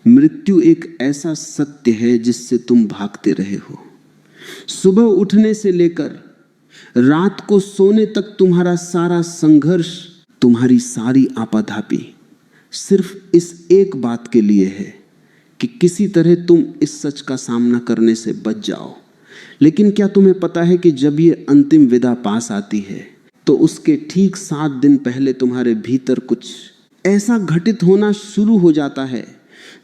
मृत्यु एक ऐसा सत्य है जिससे तुम भागते रहे हो। सुबह उठने से लेकर रात को सोने तक तुम्हारा सारा संघर्ष, तुम्हारी सारी आपाधापी सिर्फ इस एक बात के लिए है कि किसी तरह तुम इस सच का सामना करने से बच जाओ। लेकिन क्या तुम्हें पता है कि जब ये अंतिम विदा पास आती है तो उसके ठीक 7 दिन पहले तुम्हारे भीतर कुछ ऐसा घटित होना शुरू हो जाता है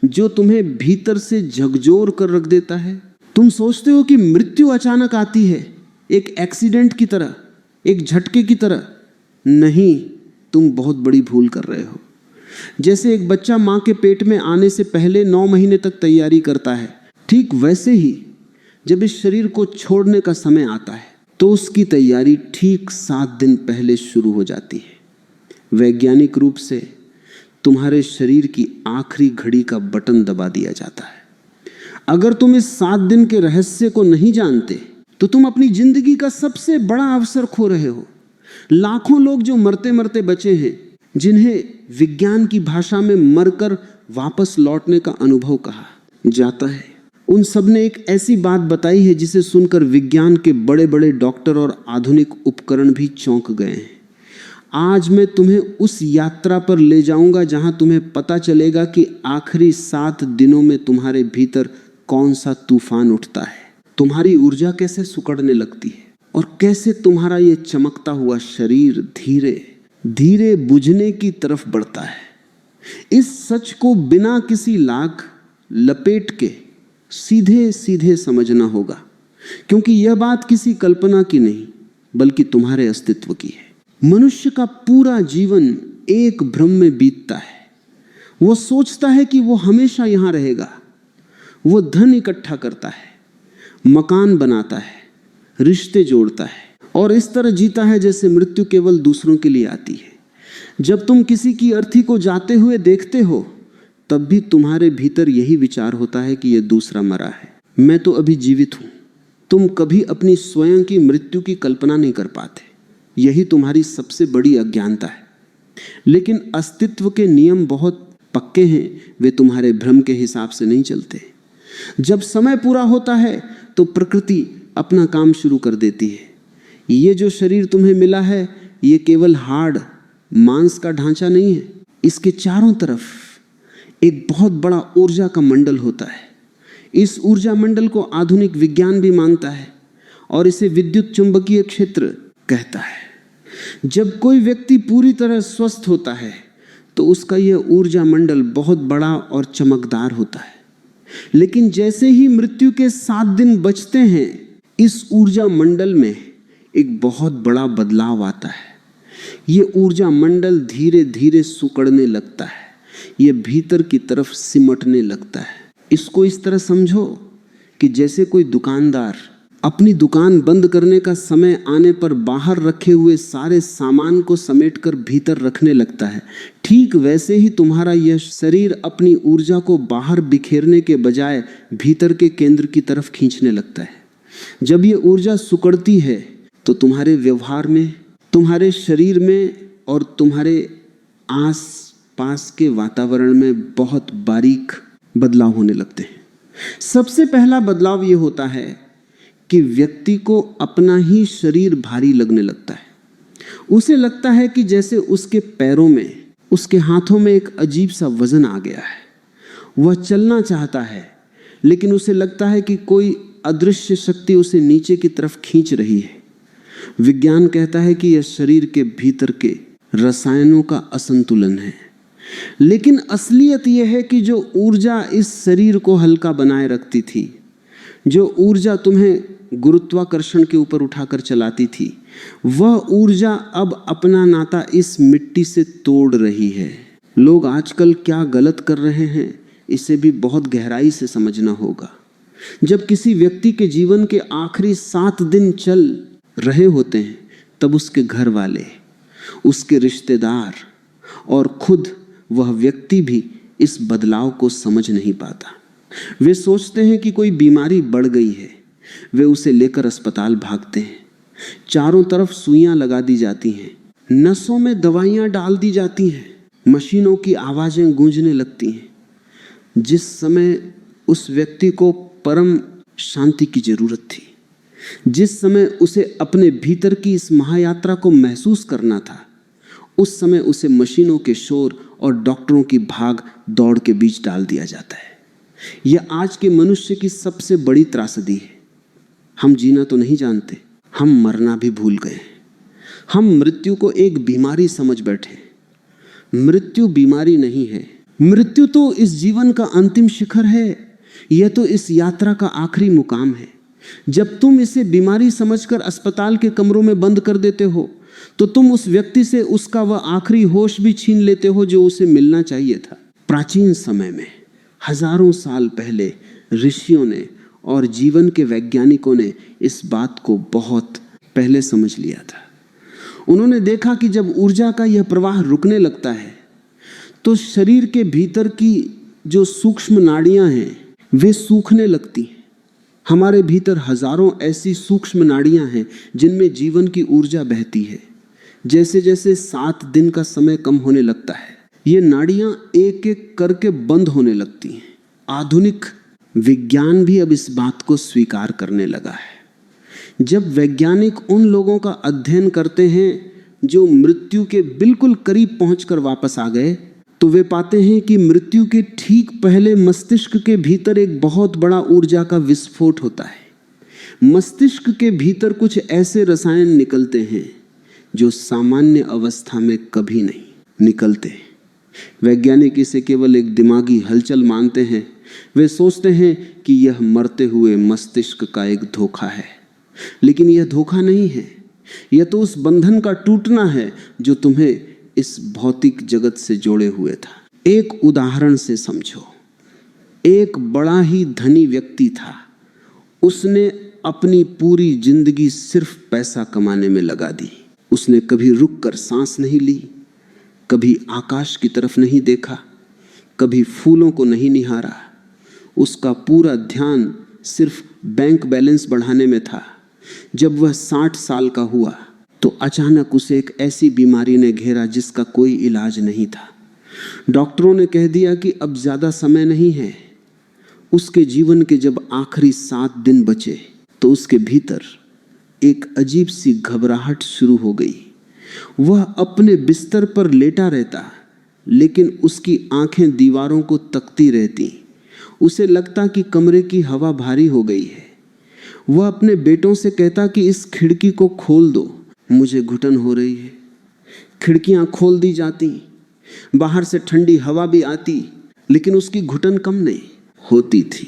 जो तुम्हें भीतर से झकझोर कर रख देता है। तुम सोचते हो कि मृत्यु अचानक आती है, एक एक्सीडेंट की तरह, एक झटके की तरह। नहीं, तुम बहुत बड़ी भूल कर रहे हो। जैसे एक बच्चा मां के पेट में आने से पहले 9 महीने तक तैयारी करता है, ठीक वैसे ही जब इस शरीर को छोड़ने का समय आता है तो उसकी तैयारी ठीक 7 दिन पहले शुरू हो जाती है। वैज्ञानिक रूप से तुम्हारे शरीर की आखिरी घड़ी का बटन दबा दिया जाता है। अगर तुम इस 7 दिन के रहस्य को नहीं जानते तो तुम अपनी जिंदगी का सबसे बड़ा अवसर खो रहे हो। लाखों लोग जो मरते मरते बचे हैं, जिन्हें विज्ञान की भाषा में मरकर वापस लौटने का अनुभव कहा जाता है, उन सब ने एक ऐसी बात बताई है जिसे सुनकर विज्ञान के बड़े बड़े डॉक्टर और आधुनिक उपकरण भी चौंक गए हैं। आज मैं तुम्हें उस यात्रा पर ले जाऊंगा जहां तुम्हें पता चलेगा कि आखिरी 7 दिनों में तुम्हारे भीतर कौन सा तूफान उठता है, तुम्हारी ऊर्जा कैसे सुकड़ने लगती है और कैसे तुम्हारा ये चमकता हुआ शरीर धीरे धीरे बुझने की तरफ बढ़ता है। इस सच को बिना किसी लाग लपेट के सीधे सीधे समझना होगा, क्योंकि यह बात किसी कल्पना की नहीं बल्कि तुम्हारे अस्तित्व की है। मनुष्य का पूरा जीवन एक भ्रम में बीतता है। वो सोचता है कि वो हमेशा यहां रहेगा। वो धन इकट्ठा करता है, मकान बनाता है, रिश्ते जोड़ता है और इस तरह जीता है जैसे मृत्यु केवल दूसरों के लिए आती है। जब तुम किसी की अर्थी को जाते हुए देखते हो तब भी तुम्हारे भीतर यही विचार होता है कि यह दूसरा मरा है, मैं तो अभी जीवित हूं। तुम कभी अपनी स्वयं की मृत्यु की कल्पना नहीं कर पाते। यही तुम्हारी सबसे बड़ी अज्ञानता है। लेकिन अस्तित्व के नियम बहुत पक्के हैं, वे तुम्हारे भ्रम के हिसाब से नहीं चलते। जब समय पूरा होता है तो प्रकृति अपना काम शुरू कर देती है। ये जो शरीर तुम्हें मिला है ये केवल हाड़ मांस का ढांचा नहीं है। इसके चारों तरफ एक बहुत बड़ा ऊर्जा का मंडल होता है। इस ऊर्जा मंडल को आधुनिक विज्ञान भी मानता है और इसे विद्युत चुंबकीय क्षेत्र कहता है। जब कोई व्यक्ति पूरी तरह स्वस्थ होता है तो उसका यह ऊर्जा मंडल बहुत बड़ा और चमकदार होता है। लेकिन जैसे ही मृत्यु के 7 दिन बचते हैं, इस ऊर्जा मंडल में एक बहुत बड़ा बदलाव आता है। यह ऊर्जा मंडल धीरे धीरे सिकुड़ने लगता है, यह भीतर की तरफ सिमटने लगता है। इसको इस तरह समझो कि जैसे कोई दुकानदार अपनी दुकान बंद करने का समय आने पर बाहर रखे हुए सारे सामान को समेटकर भीतर रखने लगता है। ठीक वैसे ही तुम्हारा यह शरीर अपनी ऊर्जा को बाहर बिखेरने के बजाय भीतर के केंद्र की तरफ खींचने लगता है। जब यह ऊर्जा सिकुड़ती है तो तुम्हारे व्यवहार में, तुम्हारे शरीर में और तुम्हारे आस पास के वातावरण में बहुत बारीक बदलाव होने लगते हैं। सबसे पहला बदलाव यह होता है कि व्यक्ति को अपना ही शरीर भारी लगने लगता है। उसे लगता है कि जैसे उसके पैरों में, उसके हाथों में एक अजीब सा वजन आ गया है। वह चलना चाहता है लेकिन उसे लगता है कि कोई अदृश्य शक्ति उसे नीचे की तरफ खींच रही है। विज्ञान कहता है कि यह शरीर के भीतर के रसायनों का असंतुलन है। लेकिन असलियत यह है कि जो ऊर्जा इस शरीर को हल्का बनाए रखती थी, जो ऊर्जा तुम्हें गुरुत्वाकर्षण के ऊपर उठाकर चलाती थी, वह ऊर्जा अब अपना नाता इस मिट्टी से तोड़ रही है। लोग आजकल क्या गलत कर रहे हैं इसे भी बहुत गहराई से समझना होगा। जब किसी व्यक्ति के जीवन के आखिरी 7 दिन चल रहे होते हैं तब उसके घर वाले, उसके रिश्तेदार और खुद वह व्यक्ति भी इस बदलाव को समझ नहीं पाता। वे सोचते हैं कि कोई बीमारी बढ़ गई है। वे उसे लेकर अस्पताल भागते हैं। चारों तरफ सुइयां लगा दी जाती हैं, नसों में दवाइयां डाल दी जाती हैं, मशीनों की आवाजें गूंजने लगती हैं। जिस समय उस व्यक्ति को परम शांति की जरूरत थी, जिस समय उसे अपने भीतर की इस महायात्रा को महसूस करना था, उस समय उसे मशीनों के शोर और डॉक्टरों की भाग दौड़ के बीच डाल दिया जाता है। यह आज के मनुष्य की सबसे बड़ी त्रासदी है। हम जीना तो नहीं जानते, हम मरना भी भूल गए। हम मृत्यु को एक बीमारी समझ बैठे। मृत्यु बीमारी नहीं है। मृत्यु तो इस जीवन का अंतिम शिखर है। यह तो इस यात्रा का आखिरी मुकाम है। जब तुम इसे बीमारी समझकर अस्पताल के कमरों में बंद कर देते हो, तो तुम उस व्यक्ति से उसका वह आखिरी होश भी छीन लेते हो जो उसे मिलना चाहिए था। प्राचीन समय में, हजारों साल पहले, ऋषियों ने और जीवन के वैज्ञानिकों ने इस बात को बहुत पहले समझ लिया था। उन्होंने देखा कि जब ऊर्जा का यह प्रवाह रुकने लगता है, तो शरीर के भीतर की जो सूक्ष्म नाड़ियां हैं वे सूखने लगती हैं। हमारे भीतर हजारों ऐसी सूक्ष्म नाड़ियां हैं जिनमें जीवन की ऊर्जा बहती है। जैसे जैसे 7 दिन का समय कम होने लगता है, ये नाड़ियां एक एक करके बंद होने लगती हैं। आधुनिक विज्ञान भी अब इस बात को स्वीकार करने लगा है। जब वैज्ञानिक उन लोगों का अध्ययन करते हैं जो मृत्यु के बिल्कुल करीब पहुंचकर वापस आ गए, तो वे पाते हैं कि मृत्यु के ठीक पहले मस्तिष्क के भीतर एक बहुत बड़ा ऊर्जा का विस्फोट होता है। मस्तिष्क के भीतर कुछ ऐसे रसायन निकलते हैं जो सामान्य अवस्था में कभी नहीं निकलते। वैज्ञानिक इसे केवल एक दिमागी हलचल मानते हैं। वे सोचते हैं कि यह मरते हुए मस्तिष्क का एक धोखा है, लेकिन यह धोखा नहीं है। यह तो उस बंधन का टूटना है जो तुम्हें इस भौतिक जगत से जोड़े हुए था। एक उदाहरण से समझो। एक बड़ा ही धनी व्यक्ति था। उसने अपनी पूरी जिंदगी सिर्फ पैसा कमाने में लगा दी। उसने कभी रुककर सांस नहीं ली, कभी आकाश की तरफ नहीं देखा, कभी फूलों को नहीं निहारा। उसका पूरा ध्यान सिर्फ बैंक बैलेंस बढ़ाने में था। जब वह 60 साल का हुआ तो अचानक उसे एक ऐसी बीमारी ने घेरा जिसका कोई इलाज नहीं था। डॉक्टरों ने कह दिया कि अब ज्यादा समय नहीं है। उसके जीवन के जब आखिरी 7 दिन बचे तो उसके भीतर एक अजीब सी घबराहट शुरू हो गई। वह अपने बिस्तर पर लेटा रहता, लेकिन उसकी आंखें दीवारों को तकती रहती। उसे लगता कि कमरे की हवा भारी हो गई है। वह अपने बेटों से कहता कि इस खिड़की को खोल दो, मुझे घुटन हो रही है। खिड़कियां खोल दी जाती, बाहर से ठंडी हवा भी आती, लेकिन उसकी घुटन कम नहीं होती थी।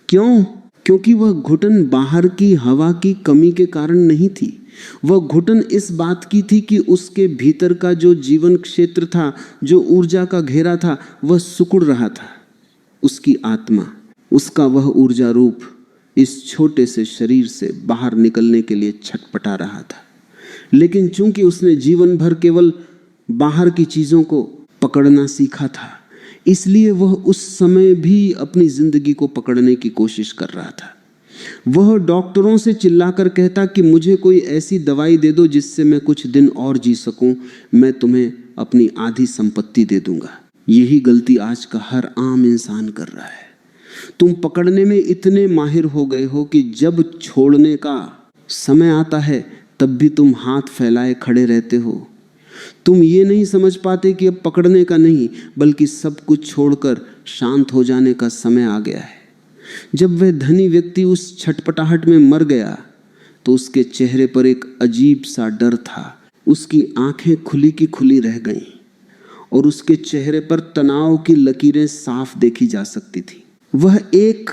क्यों? क्योंकि वह घुटन बाहर की हवा की कमी के कारण नहीं थी। वह घुटन इस बात की थी कि उसके भीतर का जो जीवन क्षेत्र था, जो ऊर्जा का घेरा था, वह सिकुड़ रहा था। उसकी आत्मा, उसका वह ऊर्जा रूप इस छोटे से शरीर से बाहर निकलने के लिए छटपटा रहा था। लेकिन चूंकि उसने जीवन भर केवल बाहर की चीजों को पकड़ना सीखा था, इसलिए वह उस समय भी अपनी जिंदगी को पकड़ने की कोशिश कर रहा था। वह डॉक्टरों से चिल्लाकर कहता कि मुझे कोई ऐसी दवाई दे दो जिससे मैं कुछ दिन और जी सकूं, मैं तुम्हें अपनी आधी संपत्ति दे दूंगा। यही गलती आज का हर आम इंसान कर रहा है। तुम पकड़ने में इतने माहिर हो गए हो कि जब छोड़ने का समय आता है तब भी तुम हाथ फैलाए खड़े रहते हो। तुम ये नहीं समझ पाते कि अब पकड़ने का नहीं, बल्कि सब कुछ छोड़कर शांत हो जाने का समय आ गया है। जब वह धनी व्यक्ति उस छटपटाहट में मर गया तो उसके चेहरे पर एक अजीब सा डर था। उसकी आंखें खुली की खुली रह गईं और उसके चेहरे पर तनाव की लकीरें साफ देखी जा सकती थी। वह एक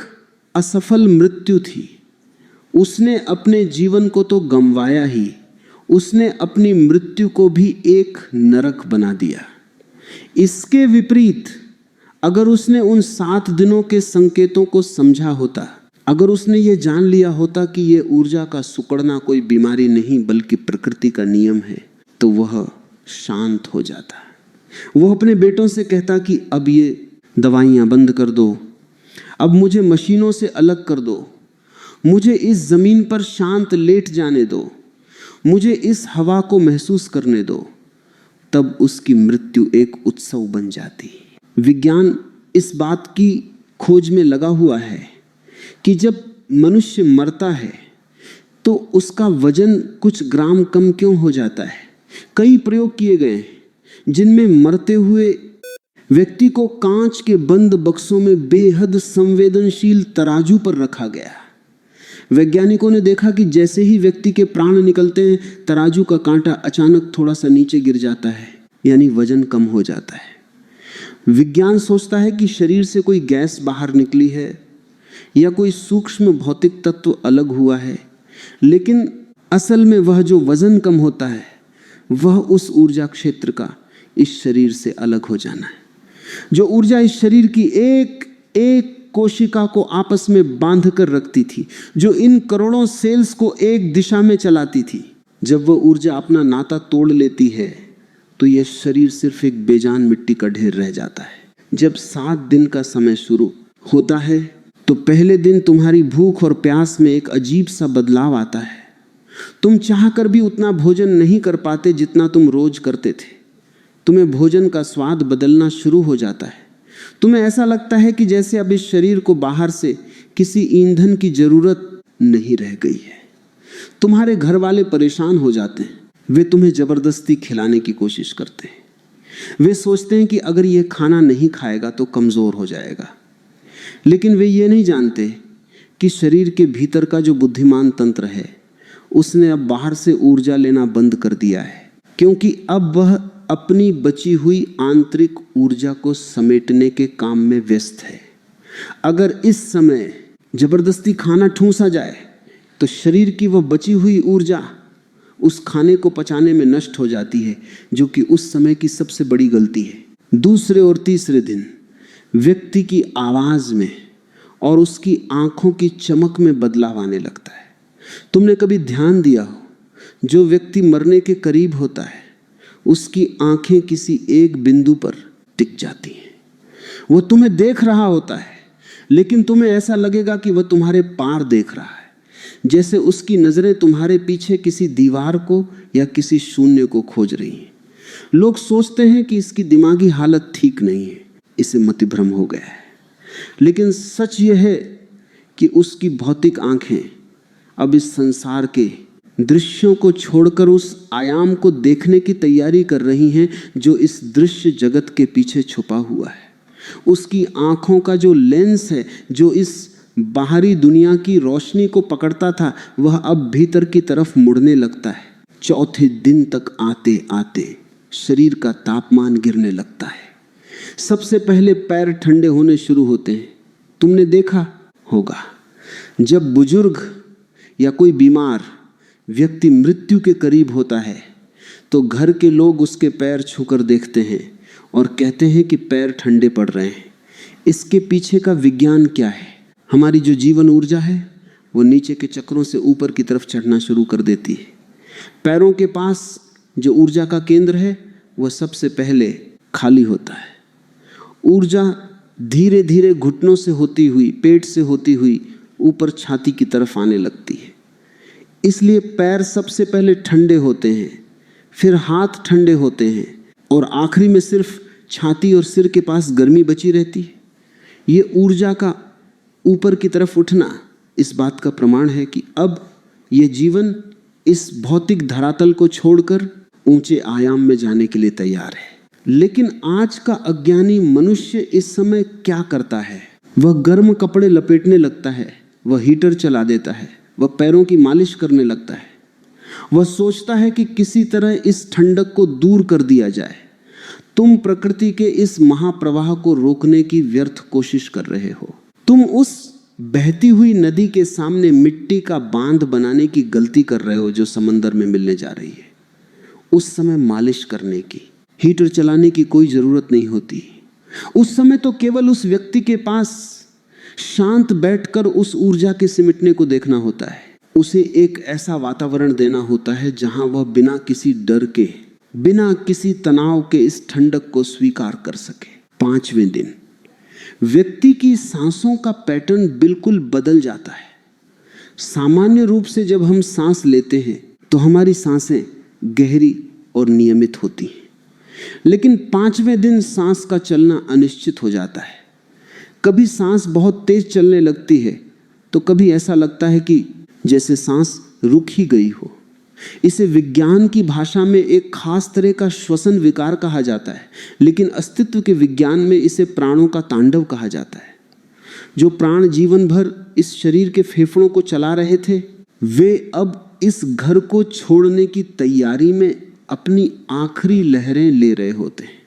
असफल मृत्यु थी। उसने अपने जीवन को तो गंवाया ही, उसने अपनी मृत्यु को भी एक नरक बना दिया। इसके विपरीत अगर उसने उन 7 दिनों के संकेतों को समझा होता, अगर उसने ये जान लिया होता कि ये ऊर्जा का सिकुड़ना कोई बीमारी नहीं बल्कि प्रकृति का नियम है, तो वह शांत हो जाता। वह अपने बेटों से कहता कि अब ये दवाइयाँ बंद कर दो, अब मुझे मशीनों से अलग कर दो, मुझे इस जमीन पर शांत लेट जाने दो, मुझे इस हवा को महसूस करने दो। तब उसकी मृत्यु एक उत्सव बन जाती। विज्ञान इस बात की खोज में लगा हुआ है कि जब मनुष्य मरता है तो उसका वजन कुछ ग्राम कम क्यों हो जाता है। कई प्रयोग किए गए हैं जिनमें मरते हुए व्यक्ति को कांच के बंद बक्सों में बेहद संवेदनशील तराजू पर रखा गया। वैज्ञानिकों ने देखा कि जैसे ही व्यक्ति के प्राण निकलते हैं तराजू का कांटा अचानक थोड़ा सा नीचे गिर जाता है, यानी वजन कम हो जाता है। विज्ञान सोचता है कि शरीर से कोई गैस बाहर निकली है या कोई सूक्ष्म भौतिक तत्व अलग हुआ है, लेकिन असल में वह जो वजन कम होता है वह उस ऊर्जा क्षेत्र का इस शरीर से अलग हो जाना है। जो ऊर्जा इस शरीर की एक एक कोशिका को आपस में बांध कर रखती थी, जो इन करोड़ों सेल्स को एक दिशा में चलाती थी, जब वह ऊर्जा अपना नाता तोड़ लेती है तो यह शरीर सिर्फ एक बेजान मिट्टी का ढेर रह जाता है। जब 7 दिन का समय शुरू होता है तो पहले दिन तुम्हारी भूख और प्यास में एक अजीब सा बदलाव आता है। तुम चाहकर भी उतना भोजन नहीं कर पाते जितना तुम रोज करते थे। तुम्हें भोजन का स्वाद बदलना शुरू हो जाता है। तुम्हें ऐसा लगता है कि जैसे अब इस शरीर को बाहर से किसी ईंधन की जरूरत नहीं रह गई है। तुम्हारे घर वाले परेशान हो जाते हैं। वे तुम्हें जबरदस्ती खिलाने की कोशिश करते हैं। वे सोचते हैं कि अगर ये खाना नहीं खाएगा तो कमजोर हो जाएगा, लेकिन वे ये नहीं जानते कि शरीर के भीतर का जो बुद्धिमान तंत्र है उसने अब बाहर से ऊर्जा लेना बंद कर दिया है, क्योंकि अब वह अपनी बची हुई आंतरिक ऊर्जा को समेटने के काम में व्यस्त है। अगर इस समय जबरदस्ती खाना ठूंसा जाए तो शरीर की वह बची हुई ऊर्जा उस खाने को पचाने में नष्ट हो जाती है, जो कि उस समय की सबसे बड़ी गलती है। दूसरे और तीसरे दिन व्यक्ति की आवाज में और उसकी आंखों की चमक में बदलाव आने लगता है। तुमने कभी ध्यान दिया हो, जो व्यक्ति मरने के करीब होता है उसकी आंखें किसी एक बिंदु पर टिक जाती हैं। वो तुम्हें देख रहा होता है, लेकिन तुम्हें ऐसा लगेगा कि वह तुम्हारे पार देख रहा है, जैसे उसकी नजरें तुम्हारे पीछे किसी दीवार को या किसी शून्य को खोज रही हैं। लोग सोचते हैं कि इसकी दिमागी हालत ठीक नहीं है, इसे मतिभ्रम हो गया है। लेकिन सच यह है कि उसकी भौतिक आंखें अब इस संसार के दृश्यों को छोड़कर उस आयाम को देखने की तैयारी कर रही हैं जो इस दृश्य जगत के पीछे छुपा हुआ है। उसकी आंखों का जो लेंस है, जो इस बाहरी दुनिया की रोशनी को पकड़ता था, वह अब भीतर की तरफ मुड़ने लगता है। चौथे दिन तक आते आते शरीर का तापमान गिरने लगता है। सबसे पहले पैर ठंडे होने शुरू होते हैं। तुमने देखा होगा, जब बुजुर्ग या कोई बीमार व्यक्ति मृत्यु के करीब होता है तो घर के लोग उसके पैर छूकर देखते हैं और कहते हैं कि पैर ठंडे पड़ रहे हैं। इसके पीछे का विज्ञान क्या है? हमारी जो जीवन ऊर्जा है वो नीचे के चक्रों से ऊपर की तरफ चढ़ना शुरू कर देती है। पैरों के पास जो ऊर्जा का केंद्र है वह सबसे पहले खाली होता है। ऊर्जा धीरे धीरे घुटनों से होती हुई, पेट से होती हुई ऊपर छाती की तरफ आने लगती है। इसलिए पैर सबसे पहले ठंडे होते हैं, फिर हाथ ठंडे होते हैं और आखिरी में सिर्फ छाती और सिर के पास गर्मी बची रहती है। ये ऊर्जा का ऊपर की तरफ उठना इस बात का प्रमाण है कि अब यह जीवन इस भौतिक धरातल को छोड़कर ऊंचे आयाम में जाने के लिए तैयार है। लेकिन आज का अज्ञानी मनुष्य इस समय क्या करता है? वह गर्म कपड़े लपेटने लगता है, वह हीटर चला देता है, वह पैरों की मालिश करने लगता है। वह सोचता है कि किसी तरह इस ठंडक को दूर कर दिया जाए। तुम प्रकृति के इस महाप्रवाह को रोकने की व्यर्थ कोशिश कर रहे हो। तुम उस बहती हुई नदी के सामने मिट्टी का बांध बनाने की गलती कर रहे हो जो समंदर में मिलने जा रही है। उस समय मालिश करने की, हीटर चलाने की कोई जरूरत नहीं होती। उस समय तो केवल उस व्यक्ति के पास शांत बैठकर उस ऊर्जा के सिमटने को देखना होता है। उसे एक ऐसा वातावरण देना होता है जहां वह बिना किसी डर के, बिना किसी तनाव के इस ठंडक को स्वीकार कर सके। 5वें दिन व्यक्ति की सांसों का पैटर्न बिल्कुल बदल जाता है। सामान्य रूप से जब हम सांस लेते हैं तो हमारी सांसें गहरी और नियमित होती हैं, लेकिन 5वें दिन सांस का चलना अनिश्चित हो जाता है। कभी सांस बहुत तेज चलने लगती है तो कभी ऐसा लगता है कि जैसे सांस रुक ही गई हो। इसे विज्ञान की भाषा में एक खास तरह का श्वसन विकार कहा जाता है, लेकिन अस्तित्व के विज्ञान में इसे प्राणों का तांडव कहा जाता है। जो प्राण जीवन भर इस शरीर के फेफड़ों को चला रहे थे, वे अब इस घर को छोड़ने की तैयारी में अपनी आखिरी लहरें ले रहे होते हैं।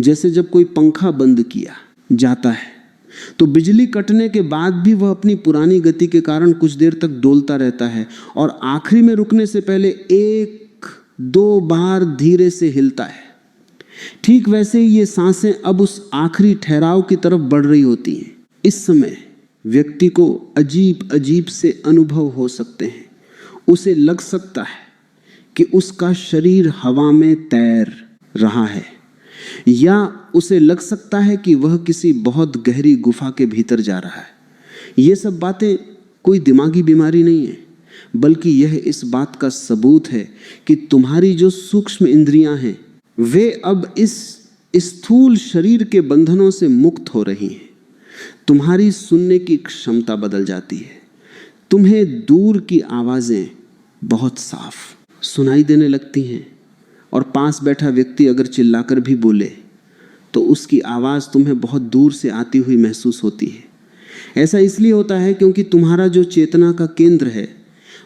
जैसे जब कोई पंखा बंद किया जाता है तो बिजली कटने के बाद भी वह अपनी पुरानी गति के कारण कुछ देर तक डोलता रहता है और आखिरी में रुकने से पहले 1-2 बार धीरे से हिलता है। ठीक वैसे ही ये सांसें अब उस आखिरी ठहराव की तरफ बढ़ रही होती हैं। इस समय व्यक्ति को अजीब अजीब से अनुभव हो सकते हैं। उसे लग सकता है कि उसका शरीर हवा में तैर रहा है, या उसे लग सकता है कि वह किसी बहुत गहरी गुफा के भीतर जा रहा है। ये सब बातें कोई दिमागी बीमारी नहीं है, बल्कि यह इस बात का सबूत है कि तुम्हारी जो सूक्ष्म इंद्रियां हैं वे अब इस स्थूल शरीर के बंधनों से मुक्त हो रही हैं। तुम्हारी सुनने की क्षमता बदल जाती है। तुम्हें दूर की आवाजें बहुत साफ सुनाई देने लगती हैं और पास बैठा व्यक्ति अगर चिल्लाकर भी बोले तो उसकी आवाज़ तुम्हें बहुत दूर से आती हुई महसूस होती है। ऐसा इसलिए होता है क्योंकि तुम्हारा जो चेतना का केंद्र है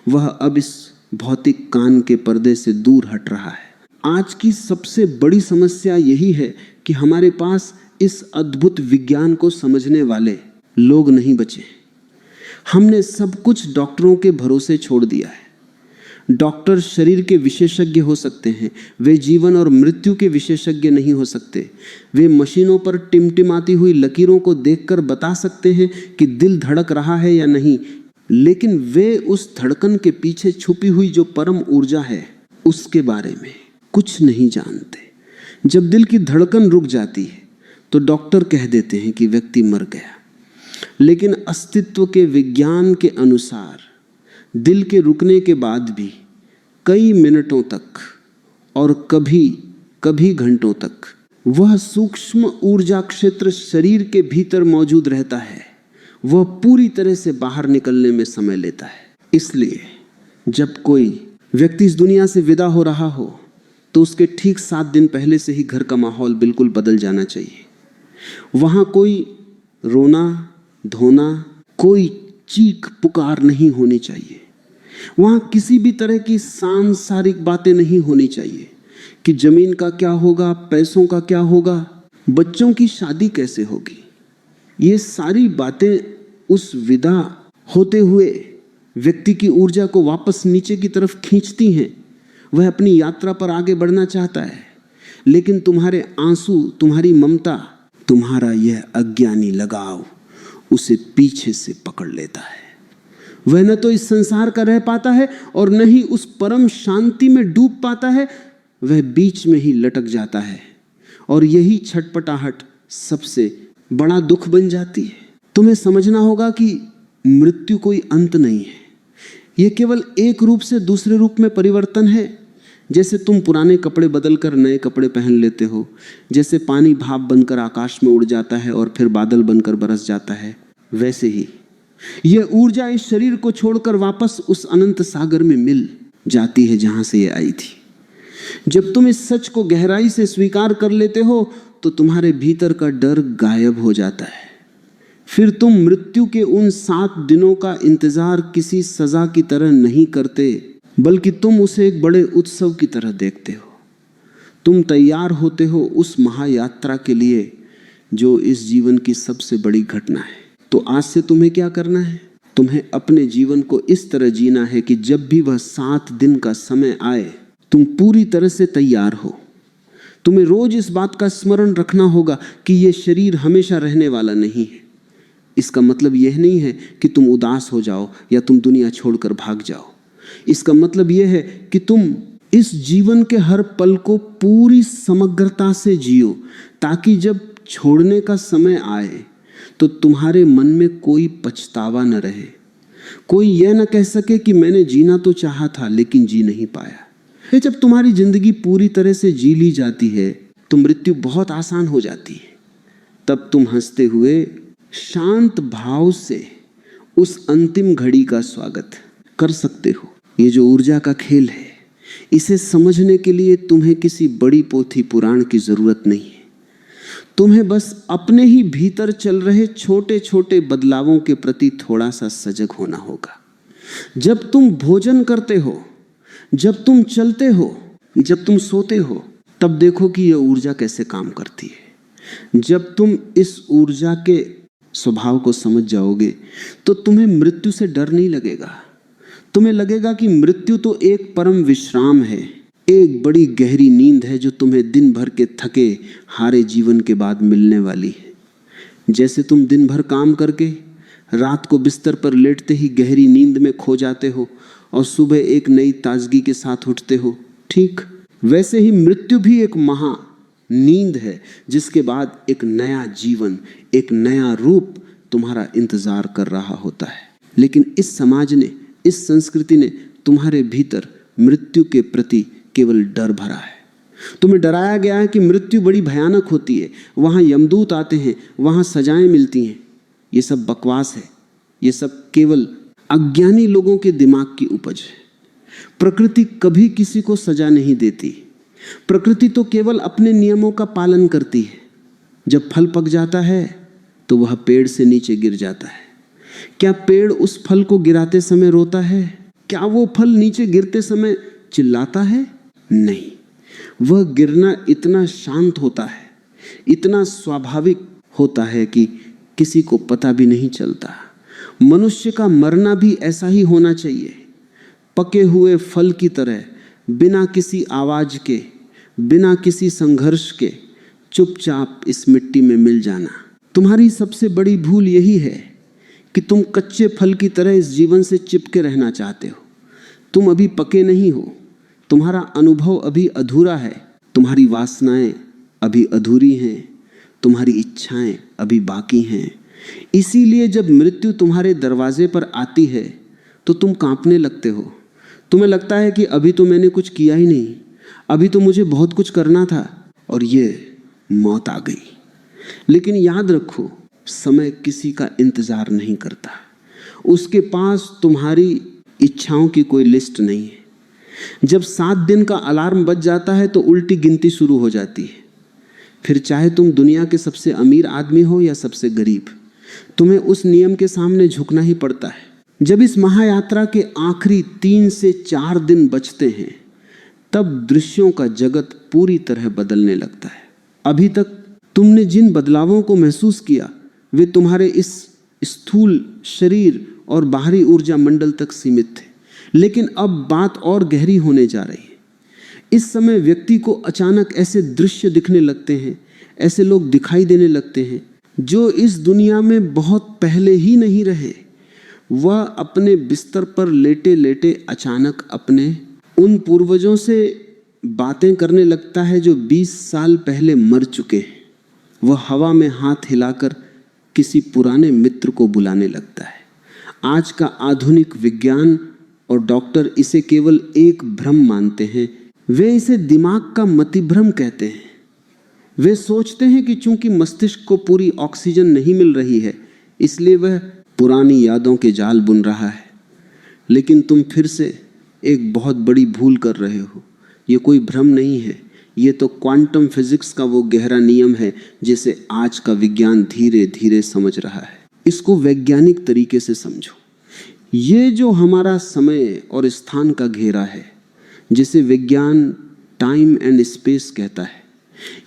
वह अब इस भौतिक कान के पर्दे से दूर हट रहा है। आज की सबसे बड़ी समस्या यही है कि हमारे पास इस अद्भुत विज्ञान को समझने वाले लोग नहीं बचे। हमने सब कुछ डॉक्टरों के भरोसे छोड़ दिया है। डॉक्टर शरीर के विशेषज्ञ हो सकते हैं, वे जीवन और मृत्यु के विशेषज्ञ नहीं हो सकते। वे मशीनों पर टिमटिमाती हुई लकीरों को देखकर बता सकते हैं कि दिल धड़क रहा है या नहीं, लेकिन वे उस धड़कन के पीछे छुपी हुई जो परम ऊर्जा है उसके बारे में कुछ नहीं जानते। जब दिल की धड़कन रुक जाती है तो डॉक्टर कह देते हैं कि व्यक्ति मर गया, लेकिन अस्तित्व के विज्ञान के अनुसार दिल के रुकने के बाद भी कई मिनटों तक और कभी घंटों तक वह सूक्ष्म ऊर्जा क्षेत्र शरीर के भीतर मौजूद रहता है। वह पूरी तरह से बाहर निकलने में समय लेता है। इसलिए जब कोई व्यक्ति इस दुनिया से विदा हो रहा हो तो उसके ठीक 7 दिन पहले से ही घर का माहौल बिल्कुल बदल जाना चाहिए। वहां कोई रोना धोना, कोई चीख पुकार नहीं होनी चाहिए। वहां किसी भी तरह की सांसारिक बातें नहीं होनी चाहिए कि जमीन का क्या होगा, पैसों का क्या होगा, बच्चों की शादी कैसे होगी। ये सारी बातें उस विदा होते हुए व्यक्ति की ऊर्जा को वापस नीचे की तरफ खींचती हैं। वह अपनी यात्रा पर आगे बढ़ना चाहता है, लेकिन तुम्हारे आंसू, तुम्हारी ममता, तुम्हारा यह अज्ञानी लगाव उसे पीछे से पकड़ लेता है। वह न तो इस संसार का रह पाता है और न ही उस परम शांति में डूब पाता है। वह बीच में ही लटक जाता है और यही छटपटाहट सबसे बड़ा दुख बन जाती है। तुम्हें समझना होगा कि मृत्यु कोई अंत नहीं है। यह केवल एक रूप से दूसरे रूप में परिवर्तन है। जैसे तुम पुराने कपड़े बदलकर नए कपड़े पहन लेते हो, जैसे पानी भाप बनकर आकाश में उड़ जाता है और फिर बादल बनकर बरस जाता है, वैसे ही यह ऊर्जा इस शरीर को छोड़कर वापस उस अनंत सागर में मिल जाती है जहां से यह आई थी। जब तुम इस सच को गहराई से स्वीकार कर लेते हो तो तुम्हारे भीतर का डर गायब हो जाता है। फिर तुम मृत्यु के उन 7 दिनों का इंतजार किसी सजा की तरह नहीं करते, बल्कि तुम उसे एक बड़े उत्सव की तरह देखते हो। तुम तैयार होते हो उस महायात्रा के लिए जो इस जीवन की सबसे बड़ी घटना है। तो आज से तुम्हें क्या करना है? तुम्हें अपने जीवन को इस तरह जीना है कि जब भी वह 7 दिन का समय आए तुम पूरी तरह से तैयार हो। तुम्हें रोज इस बात का स्मरण रखना होगा कि यह शरीर हमेशा रहने वाला नहीं है। इसका मतलब यह नहीं है कि तुम उदास हो जाओ या तुम दुनिया छोड़कर भाग जाओ। इसका मतलब यह है कि तुम इस जीवन के हर पल को पूरी समग्रता से जियो, ताकि जब छोड़ने का समय आए तो तुम्हारे मन में कोई पछतावा न रहे। कोई यह न कह सके कि मैंने जीना तो चाहा था लेकिन जी नहीं पाया। जब तुम्हारी जिंदगी पूरी तरह से जी ली जाती है तो मृत्यु बहुत आसान हो जाती है। तब तुम हंसते हुए शांत भाव से उस अंतिम घड़ी का स्वागत कर सकते हो। ये जो ऊर्जा का खेल है, इसे समझने के लिए तुम्हें किसी बड़ी पोथी पुराण की जरूरत नहीं है। तुम्हें बस अपने ही भीतर चल रहे छोटे छोटे बदलावों के प्रति थोड़ा सा सजग होना होगा। जब तुम भोजन करते हो, जब तुम चलते हो, जब तुम सोते हो, तब देखो कि यह ऊर्जा कैसे काम करती है। जब तुम इस ऊर्जा के स्वभाव को समझ जाओगे तो तुम्हें मृत्यु से डर नहीं लगेगा। तुम्हें लगेगा कि मृत्यु तो एक परम विश्राम है, एक बड़ी गहरी नींद है जो तुम्हें दिन भर के थके हारे जीवन के बाद मिलने वाली है। जैसे तुम दिन भर काम करके रात को बिस्तर पर लेटते ही गहरी नींद में खो जाते हो और सुबह एक नई ताजगी के साथ उठते हो, ठीक वैसे ही मृत्यु भी एक महा नींद है जिसके बाद एक नया जीवन, एक नया रूप तुम्हारा इंतजार कर रहा होता है। लेकिन इस समाज ने, इस संस्कृति ने तुम्हारे भीतर मृत्यु के प्रति केवल डर भरा है। तुम्हें डराया गया है कि मृत्यु बड़ी भयानक होती है, वहां यमदूत आते हैं, वहां सजाएं मिलती हैं। ये सब बकवास है, ये सब केवल अज्ञानी लोगों के दिमाग की उपज है। प्रकृति कभी किसी को सजा नहीं देती। प्रकृति तो केवल अपने नियमों का पालन करती है। जब फल पक जाता है तो वह पेड़ से नीचे गिर जाता है। क्या पेड़ उस फल को गिराते समय रोता है? क्या वो फल नीचे गिरते समय चिल्लाता है? नहीं, वह गिरना इतना शांत होता है, इतना स्वाभाविक होता है कि किसी को पता भी नहीं चलता। मनुष्य का मरना भी ऐसा ही होना चाहिए, पके हुए फल की तरह, बिना किसी आवाज के, बिना किसी संघर्ष के चुपचाप इस मिट्टी में मिल जाना। तुम्हारी सबसे बड़ी भूल यही है कि तुम कच्चे फल की तरह इस जीवन से चिपके रहना चाहते हो। तुम अभी पके नहीं हो, तुम्हारा अनुभव अभी अधूरा है, तुम्हारी वासनाएं अभी अधूरी हैं, तुम्हारी इच्छाएं अभी बाकी हैं। इसीलिए जब मृत्यु तुम्हारे दरवाजे पर आती है तो तुम कांपने लगते हो। तुम्हें लगता है कि अभी तो मैंने कुछ किया ही नहीं, अभी तो मुझे बहुत कुछ करना था और ये मौत आ गई। लेकिन याद रखो, समय किसी का इंतजार नहीं करता। उसके पास तुम्हारी इच्छाओं की कोई लिस्ट नहीं है। जब 7 दिन का अलार्म बज जाता है तो उल्टी गिनती शुरू हो जाती है। फिर चाहे तुम दुनिया के सबसे अमीर आदमी हो या सबसे गरीब, तुम्हें उस नियम के सामने झुकना ही पड़ता है। जब इस महायात्रा के आखिरी 3 से 4 दिन बचते हैं तब दृश्यों का जगत पूरी तरह बदलने लगता है। अभी तक तुमने जिन बदलावों को महसूस किया वे तुम्हारे इस स्थूल शरीर और बाहरी ऊर्जा मंडल तक सीमित थे, लेकिन अब बात और गहरी होने जा रही है। इस समय व्यक्ति को अचानक ऐसे दृश्य दिखने लगते हैं, ऐसे लोग दिखाई देने लगते हैं जो इस दुनिया में बहुत पहले ही नहीं रहे। वह अपने बिस्तर पर लेटे लेटे अचानक अपने उन पूर्वजों से बातें करने लगता है जो 20 साल पहले मर चुके हैं। वह हवा में हाथ हिलाकर किसी पुराने मित्र को बुलाने लगता है। आज का आधुनिक विज्ञान और डॉक्टर इसे केवल एक भ्रम मानते हैं। वे इसे दिमाग का मतिभ्रम कहते हैं। वे सोचते हैं कि चूंकि मस्तिष्क को पूरी ऑक्सीजन नहीं मिल रही है इसलिए वह पुरानी यादों के जाल बुन रहा है। लेकिन तुम फिर से एक बहुत बड़ी भूल कर रहे हो। ये कोई भ्रम नहीं है, ये तो क्वांटम फिजिक्स का वो गहरा नियम है जिसे आज का विज्ञान धीरे धीरे समझ रहा है। इसको वैज्ञानिक तरीके से समझो। ये जो हमारा समय और स्थान का घेरा है, जिसे विज्ञान टाइम एंड स्पेस कहता है,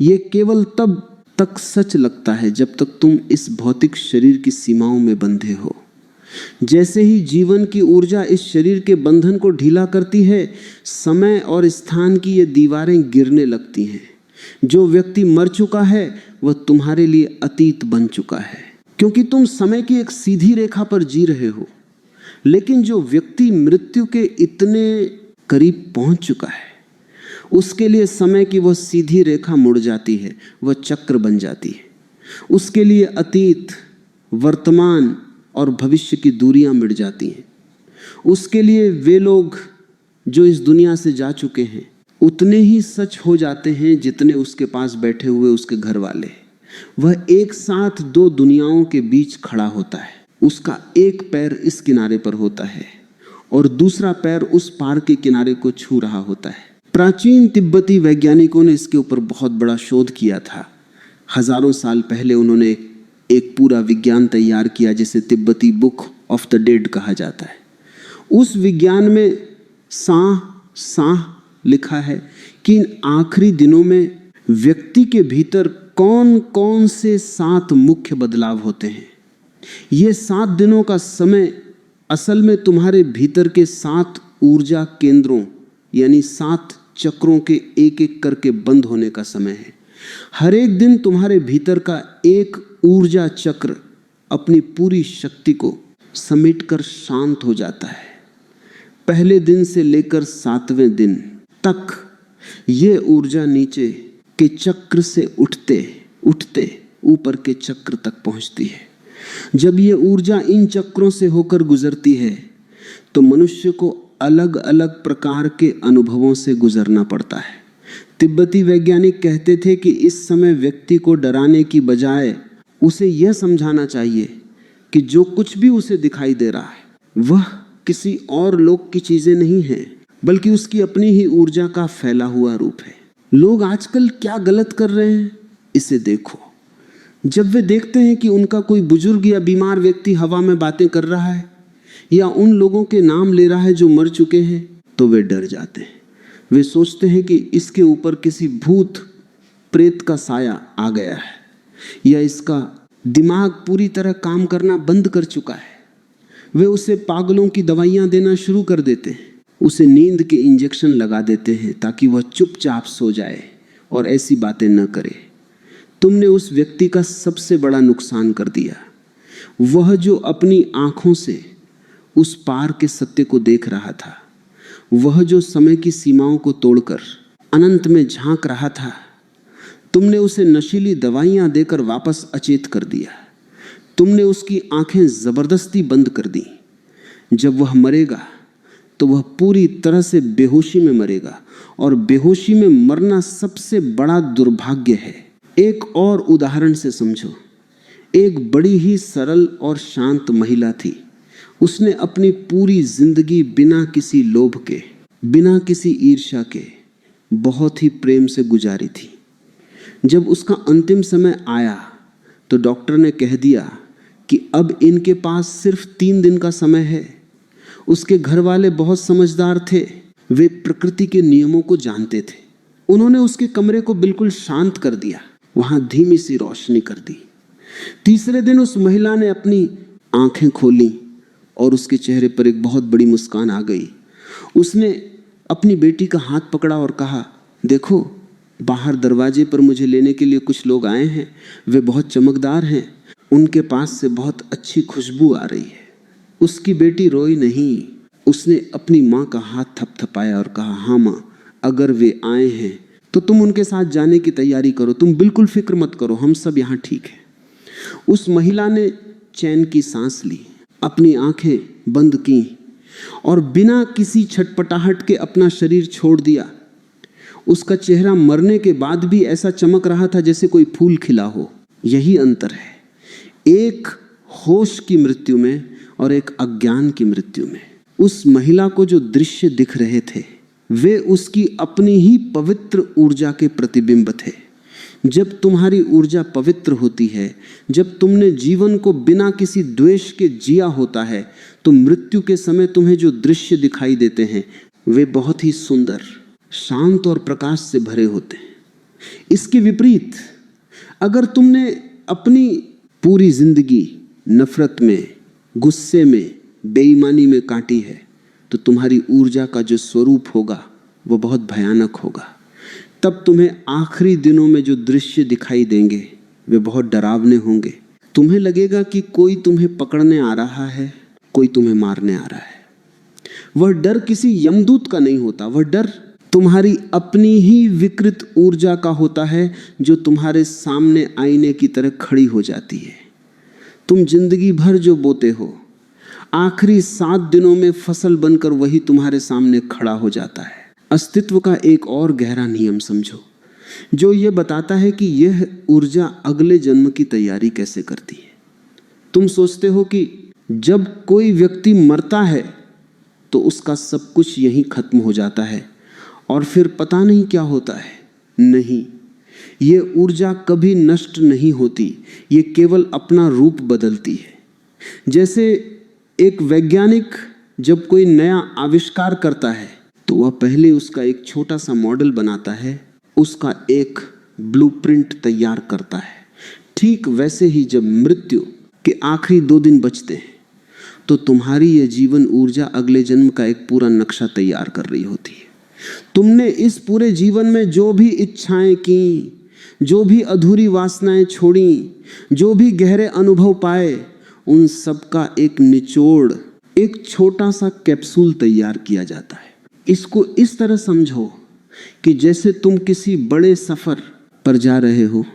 ये केवल तब तक सच लगता है जब तक तुम इस भौतिक शरीर की सीमाओं में बंधे हो। जैसे ही जीवन की ऊर्जा इस शरीर के बंधन को ढीला करती है, समय और स्थान की ये दीवारें गिरने लगती हैं। जो व्यक्ति मर चुका है वह तुम्हारे लिए अतीत बन चुका है, क्योंकि तुम समय की एक सीधी रेखा पर जी रहे हो। लेकिन जो व्यक्ति मृत्यु के इतने करीब पहुंच चुका है, उसके लिए समय की वह सीधी रेखा मुड़ जाती है, वह चक्र बन जाती है। उसके लिए अतीत, वर्तमान और भविष्य की दूरियां मिट जाती हैं। उसके लिए वे लोग जो इस दुनिया से जा चुके हैं उतने ही सच हो जाते हैं जितने उसके पास बैठे हुए उसके घर वाले। वह एक साथ दो दुनियाओं के बीच खड़ा होता है। उसका एक पैर इस किनारे पर होता है और दूसरा पैर उस पार के किनारे को छू रहा होता है। प्राचीन तिब्बती वैज्ञानिकों ने इसके ऊपर बहुत बड़ा शोध किया था। हजारों साल पहले उन्होंने एक पूरा विज्ञान तैयार किया जिसे तिब्बती बुक ऑफ द डेड कहा जाता है। उस विज्ञान में साह लिखा है कि इन आखिरी दिनों में व्यक्ति के भीतर कौन कौन से 7 मुख्य बदलाव होते हैं। ये 7 दिनों का समय असल में तुम्हारे भीतर के 7 ऊर्जा केंद्रों यानी 7 चक्रों के एक एक करके बंद होने का समय है। हर एक दिन तुम्हारे भीतर का एक ऊर्जा चक्र अपनी पूरी शक्ति को समेटकर शांत हो जाता है। पहले दिन से लेकर 7वें दिन तक ये ऊर्जा नीचे के चक्र से उठते उठते ऊपर के चक्र तक पहुंचती है। जब ये ऊर्जा इन चक्रों से होकर गुजरती है तो मनुष्य को अलग अलग प्रकार के अनुभवों से गुजरना पड़ता है। तिब्बती वैज्ञानिक कहते थे कि इस समय व्यक्ति को डराने की बजाय उसे यह समझाना चाहिए कि जो कुछ भी उसे दिखाई दे रहा है वह किसी और लोक की चीजें नहीं है, बल्कि उसकी अपनी ही ऊर्जा का फैला हुआ रूप है। लोग आजकल क्या गलत कर रहे हैं इसे देखो। जब वे देखते हैं कि उनका कोई बुजुर्ग या बीमार व्यक्ति हवा में बातें कर रहा है या उन लोगों के नाम ले रहा है जो मर चुके हैं, तो वे डर जाते हैं। वे सोचते हैं कि इसके ऊपर किसी भूत प्रेत का साया आ गया है या इसका दिमाग पूरी तरह काम करना बंद कर चुका है। वे उसे पागलों की दवाइयां देना शुरू कर देते हैं, उसे नींद के इंजेक्शन लगा देते हैं ताकि वह चुपचाप सो जाए और ऐसी बातें न करे। तुमने उस व्यक्ति का सबसे बड़ा नुकसान कर दिया। वह जो अपनी आंखों से उस पार के सत्य को देख रहा था, वह जो समय की सीमाओं को तोड़कर अनंत में झांक रहा था, तुमने उसे नशीली दवाइयां देकर वापस अचेत कर दिया। तुमने उसकी आंखें जबरदस्ती बंद कर दी। जब वह मरेगा तो वह पूरी तरह से बेहोशी में मरेगा, और बेहोशी में मरना सबसे बड़ा दुर्भाग्य है। एक और उदाहरण से समझो। एक बड़ी ही सरल और शांत महिला थी। उसने अपनी पूरी जिंदगी बिना किसी लोभ के, बिना किसी ईर्ष्या के बहुत ही प्रेम से गुजारी थी। जब उसका अंतिम समय आया तो डॉक्टर ने कह दिया कि अब इनके पास सिर्फ 3 दिन का समय है। उसके घर वाले बहुत समझदार थे, वे प्रकृति के नियमों को जानते थे। उन्होंने उसके कमरे को बिल्कुल शांत कर दिया, वहां धीमी सी रोशनी कर दी। तीसरे दिन उस महिला ने अपनी आंखें खोली और उसके चेहरे पर एक बहुत बड़ी मुस्कान आ गई। उसने अपनी बेटी का हाथ पकड़ा और कहा, देखो बाहर दरवाजे पर मुझे लेने के लिए कुछ लोग आए हैं, वे बहुत चमकदार हैं, उनके पास से बहुत अच्छी खुशबू आ रही है। उसकी बेटी रोई नहीं, उसने अपनी माँ का हाथ थपथपाया और कहा, हाँ माँ, अगर वे आए हैं तो तुम उनके साथ जाने की तैयारी करो, तुम बिल्कुल फिक्र मत करो, हम सब यहाँ ठीक है। उस महिला ने चैन की सांस ली, अपनी आंखें बंद की और बिना किसी छटपटाहट के अपना शरीर छोड़ दिया। उसका चेहरा मरने के बाद भी ऐसा चमक रहा था जैसे कोई फूल खिला हो। यही अंतर है एक होश की मृत्यु में और एक अज्ञान की मृत्यु में। उस महिला को जो दृश्य दिख रहे थे वे उसकी अपनी ही पवित्र ऊर्जा के प्रतिबिंब थे। जब तुम्हारी ऊर्जा पवित्र होती है, जब तुमने जीवन को बिना किसी द्वेष के जिया होता है, तो मृत्यु के समय तुम्हें जो दृश्य दिखाई देते हैं वे बहुत ही सुंदर, शांत और प्रकाश से भरे होते हैं। इसके विपरीत अगर तुमने अपनी पूरी जिंदगी नफरत में, गुस्से में, बेईमानी में काटी है, तो तुम्हारी ऊर्जा का जो स्वरूप होगा वो बहुत भयानक होगा। तब तुम्हें आखिरी दिनों में जो दृश्य दिखाई देंगे वे बहुत डरावने होंगे। तुम्हें लगेगा कि कोई तुम्हें पकड़ने आ रहा है, कोई तुम्हें मारने आ रहा है। वह डर किसी यमदूत का नहीं होता, वह डर तुम्हारी अपनी ही विकृत ऊर्जा का होता है जो तुम्हारे सामने आईने की तरह खड़ी हो जाती है। तुम जिंदगी भर जो बोते हो, आखिरी 7 दिनों में फसल बनकर वही तुम्हारे सामने खड़ा हो जाता है। अस्तित्व का एक और गहरा नियम समझो। जो ये बताता है कि यह ऊर्जा अगले जन्म की तैयारी कैसे करती है। तुम सोचते हो कि जब कोई व्यक्ति मरता है तो उसका सब कुछ यहीं खत्म हो जाता है और फिर पता नहीं क्या होता है। नहीं, ये ऊर्जा कभी नष्ट नहीं होती, ये केवल अपना रूप बदलती है। जैसे एक वैज्ञानिक जब कोई नया आविष्कार करता है तो वह पहले उसका एक छोटा सा मॉडल बनाता है, उसका एक ब्लूप्रिंट तैयार करता है। ठीक वैसे ही जब मृत्यु के आखिरी 2 दिन बचते हैं तो तुम्हारी यह जीवन ऊर्जा अगले जन्म का एक पूरा नक्शा तैयार कर रही होती है। तुमने इस पूरे जीवन में जो भी इच्छाएं की, जो भी अधूरी वासनाएं छोड़ी, जो भी गहरे अनुभव पाए, उन सब का एक निचोड़, एक छोटा सा कैप्सूल तैयार किया जाता है। इसको इस तरह समझो कि जैसे तुम किसी बड़े सफर पर जा रहे हो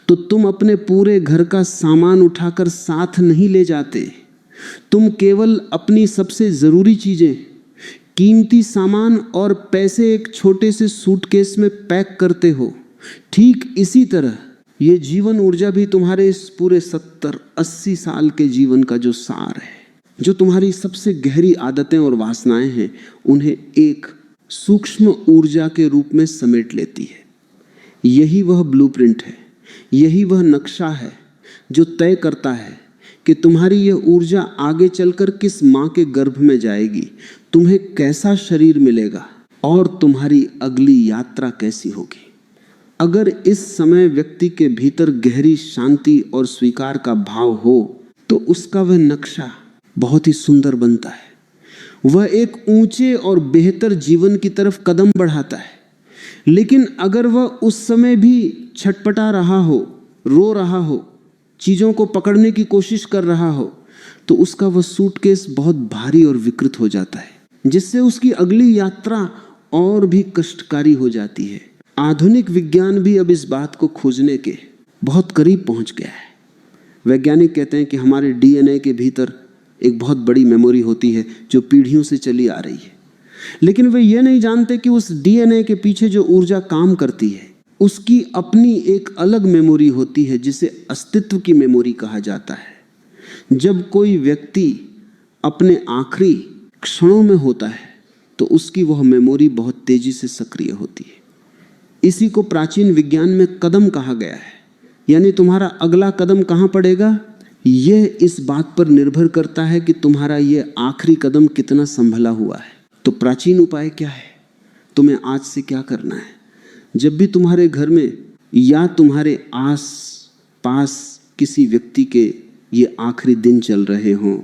तो तुम अपने पूरे घर का सामान उठाकर साथ नहीं ले जाते। तुम केवल अपनी सबसे जरूरी चीजें, कीमती सामान और पैसे एक छोटे से सूटकेस में पैक करते हो। ठीक इसी तरह ये जीवन ऊर्जा भी तुम्हारे इस पूरे 70-80 साल के जीवन का जो सार है, जो तुम्हारी सबसे गहरी आदतें और वासनाएं हैं, उन्हें एक सूक्ष्म ऊर्जा के रूप में समेट लेती है। यही वह ब्लूप्रिंट है, यही वह नक्शा है जो तय करता है कि तुम्हारी यह ऊर्जा आगे चलकर किस माँ के गर्भ में जाएगी, तुम्हें कैसा शरीर मिलेगा और तुम्हारी अगली यात्रा कैसी होगी। अगर इस समय व्यक्ति के भीतर गहरी शांति और स्वीकार का भाव हो तो उसका वह नक्शा बहुत ही सुंदर बनता है। वह एक ऊंचे और बेहतर जीवन की तरफ कदम बढ़ाता है। लेकिन अगर वह उस समय भी छटपटा रहा हो, रो रहा हो, चीजों को पकड़ने की कोशिश कर रहा हो, तो उसका वह सूटकेस बहुत भारी और विकृत हो जाता है, जिससे उसकी अगली यात्रा और भी कष्टकारी हो जाती है। आधुनिक विज्ञान भी अब इस बात को खोजने के बहुत करीब पहुंच गया है। वैज्ञानिक कहते हैं कि हमारे डीएनए के भीतर एक बहुत बड़ी मेमोरी होती है जो पीढ़ियों से चली आ रही है, लेकिन वे ये नहीं जानते कि उस डीएनए के पीछे जो ऊर्जा काम करती है उसकी अपनी एक अलग मेमोरी होती है, जिसे अस्तित्व की मेमोरी कहा जाता है। जब कोई व्यक्ति अपने आखिरी क्षणों में होता है तो उसकी वह मेमोरी बहुत तेजी से सक्रिय होती है। इसी को प्राचीन विज्ञान में कदम कहा गया है। यानी तुम्हारा अगला कदम कहाँ पड़ेगा, यह इस बात पर निर्भर करता है कि तुम्हारा यह आखिरी कदम कितना संभला हुआ है। तो प्राचीन उपाय क्या है, तुम्हें आज से क्या करना है। जब भी तुम्हारे घर में या तुम्हारे आस पास किसी व्यक्ति के ये आखिरी दिन चल रहे हों,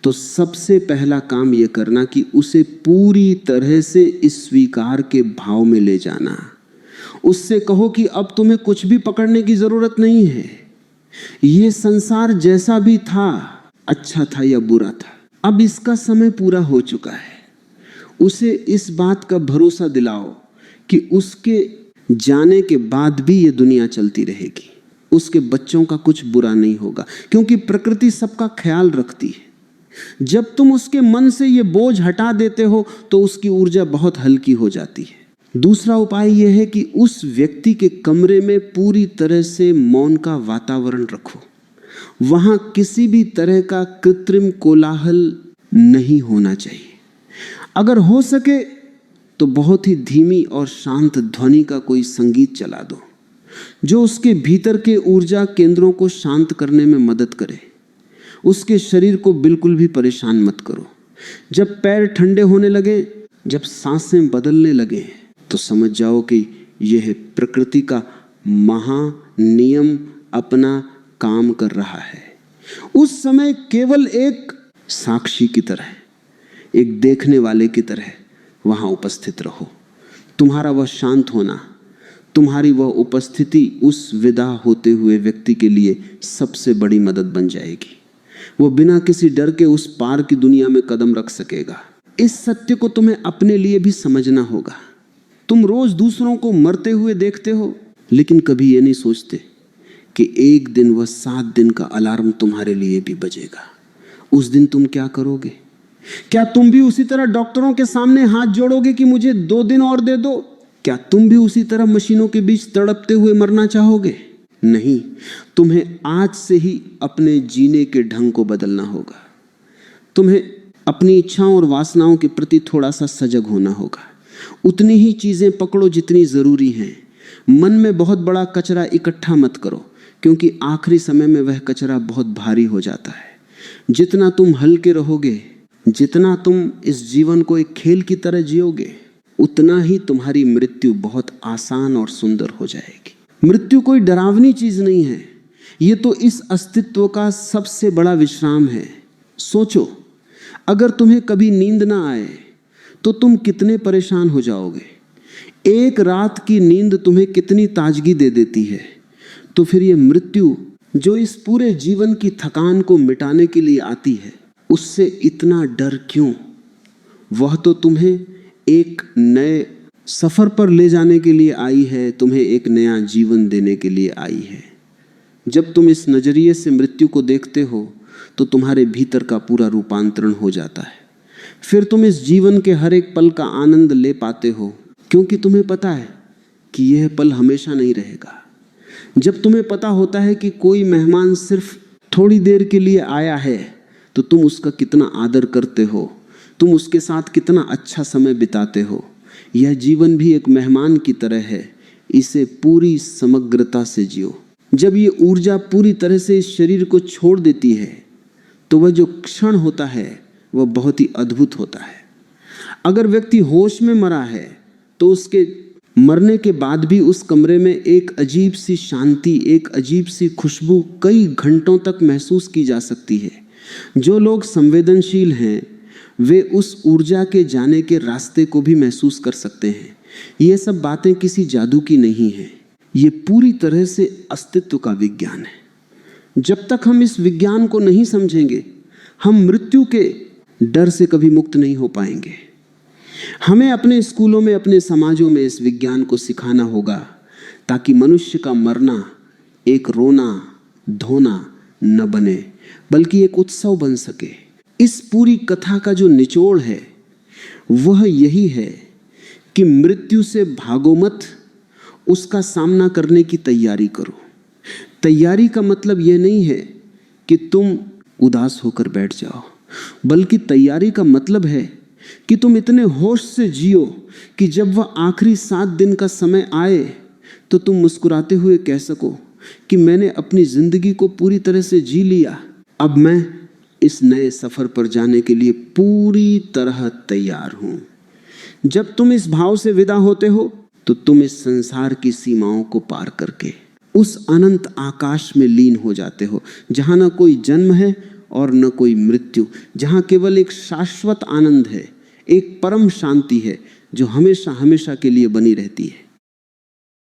तो सबसे पहला काम यह करना कि उसे पूरी तरह से इस स्वीकार के भाव में ले जाना। उससे कहो कि अब तुम्हें कुछ भी पकड़ने की जरूरत नहीं है। ये संसार जैसा भी था, अच्छा था या बुरा था, अब इसका समय पूरा हो चुका है। उसे इस बात का भरोसा दिलाओ कि उसके जाने के बाद भी ये दुनिया चलती रहेगी, उसके बच्चों का कुछ बुरा नहीं होगा, क्योंकि प्रकृति सबका ख्याल रखती है। जब तुम उसके मन से ये बोझ हटा देते हो तो उसकी ऊर्जा बहुत हल्की हो जाती है। दूसरा उपाय यह है कि उस व्यक्ति के कमरे में पूरी तरह से मौन का वातावरण रखो। वहां किसी भी तरह का कृत्रिम कोलाहल नहीं होना चाहिए। अगर हो सके तो बहुत ही धीमी और शांत ध्वनि का कोई संगीत चला दो, जो उसके भीतर के ऊर्जा केंद्रों को शांत करने में मदद करे। उसके शरीर को बिल्कुल भी परेशान मत करो। जब पैर ठंडे होने लगे, जब सांसें बदलने लगे, तो समझ जाओ कि यह प्रकृति का महानियम अपना काम कर रहा है। उस समय केवल एक साक्षी की तरह, एक देखने वाले की तरह वहां उपस्थित रहो। तुम्हारा वह शांत होना, तुम्हारी वह उपस्थिति उस विदा होते हुए व्यक्ति के लिए सबसे बड़ी मदद बन जाएगी। वो बिना किसी डर के उस पार की दुनिया में कदम रख सकेगा। इस सत्य को तुम्हें अपने लिए भी समझना होगा। तुम रोज दूसरों को मरते हुए देखते हो, लेकिन कभी ये नहीं सोचते कि एक दिन वह 7 दिन का अलार्म तुम्हारे लिए भी बजेगा। उस दिन तुम क्या करोगे? क्या तुम भी उसी तरह डॉक्टरों के सामने हाथ जोड़ोगे कि मुझे 2 दिन और दे दो, क्या तुम भी उसी तरह मशीनों के बीच तड़पते हुए मरना चाहोगे? नहीं, तुम्हें आज से ही अपने जीने के ढंग को बदलना होगा। तुम्हें अपनी इच्छाओं और वासनाओं के प्रति थोड़ा सा सजग होना होगा। उतनी ही चीजें पकड़ो जितनी जरूरी हैं। मन में बहुत बड़ा कचरा इकट्ठा मत करो, क्योंकि आखिरी समय में वह कचरा बहुत भारी हो जाता है। जितना तुम हल्के रहोगे, जितना तुम इस जीवन को एक खेल की तरह जियोगे, उतना ही तुम्हारी मृत्यु बहुत आसान और सुंदर हो जाएगी। मृत्यु कोई डरावनी चीज नहीं है, ये तो इस अस्तित्व का सबसे बड़ा विश्राम है। सोचो, अगर तुम्हें कभी नींद ना आए तो तुम कितने परेशान हो जाओगे। एक रात की नींद तुम्हें कितनी ताजगी दे देती है। तो फिर ये मृत्यु जो इस पूरे जीवन की थकान को मिटाने के लिए आती है, उससे इतना डर क्यों? वह तो तुम्हें एक नए सफर पर ले जाने के लिए आई है, तुम्हें एक नया जीवन देने के लिए आई है। जब तुम इस नजरिए से मृत्यु को देखते हो तो तुम्हारे भीतर का पूरा रूपांतरण हो जाता है। फिर तुम इस जीवन के हर एक पल का आनंद ले पाते हो, क्योंकि तुम्हें पता है कि यह पल हमेशा नहीं रहेगा। जब तुम्हें पता होता है कि कोई मेहमान सिर्फ थोड़ी देर के लिए आया है, तो तुम उसका कितना आदर करते हो, तुम उसके साथ कितना अच्छा समय बिताते हो। यह जीवन भी एक मेहमान की तरह है, इसे पूरी समग्रता से जियो। जब ये ऊर्जा पूरी तरह से इस शरीर को छोड़ देती है, तो वह जो क्षण होता है वह बहुत ही अद्भुत होता है। अगर व्यक्ति होश में मरा है तो उसके मरने के बाद भी उस कमरे में एक अजीब सी शांति, एक अजीब सी खुशबू कई घंटों तक महसूस की जा सकती है। जो लोग संवेदनशील हैं वे उस ऊर्जा के जाने के रास्ते को भी महसूस कर सकते हैं। ये सब बातें किसी जादू की नहीं है, ये पूरी तरह से अस्तित्व का विज्ञान है। जब तक हम इस विज्ञान को नहीं समझेंगे, हम मृत्यु के डर से कभी मुक्त नहीं हो पाएंगे। हमें अपने स्कूलों में, अपने समाजों में इस विज्ञान को सिखाना होगा, ताकि मनुष्य का मरना एक रोना धोना न बने, बल्कि एक उत्सव बन सके। इस पूरी कथा का जो निचोड़ है वह यही है कि मृत्यु से भागो मत, उसका सामना करने की तैयारी करो। तैयारी का मतलब यह नहीं है कि तुम उदास होकर बैठ जाओ, बल्कि तैयारी का मतलब है कि तुम इतने होश से जियो कि जब वह आखिरी 7 दिन का समय आए तो तुम मुस्कुराते हुए कह सको कि मैंने अपनी जिंदगी को पूरी तरह से जी लिया, अब मैं इस नए सफर पर जाने के लिए पूरी तरह तैयार हूं। जब तुम इस भाव से विदा होते हो तो तुम इस संसार की सीमाओं को पार करके उस अनंत आकाश में लीन हो जाते हो, जहां न कोई जन्म है और न कोई मृत्यु, जहां केवल एक शाश्वत आनंद है, एक परम शांति है जो हमेशा हमेशा के लिए बनी रहती है।